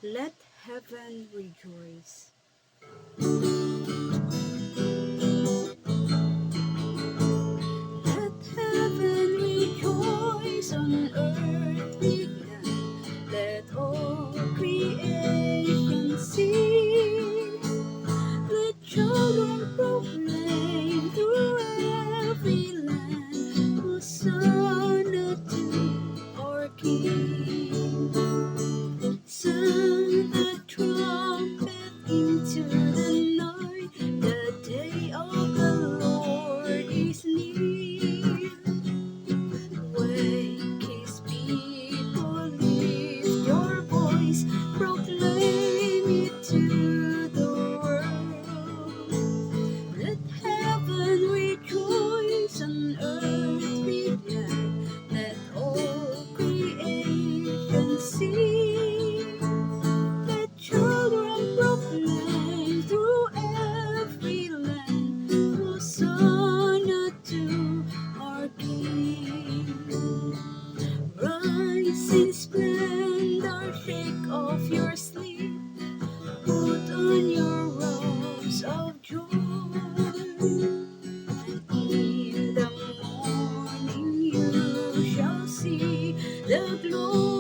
Let heaven rejoice. Let heaven rejoice on earth be glad. Let all creation sing. Let children proclaim through every land, Hosanna to our King. Sound the trumpet into the night, the day of the Lord is near. Wake his people, lift your voice, proclaim it to the world. Let heaven rejoice and earth be glad, let all creation sing. Let children proclaim through every land, Hosanna to our King. Rise in splendor, shake off your sleep, put on your robes of joy. In the morning you shall see the glory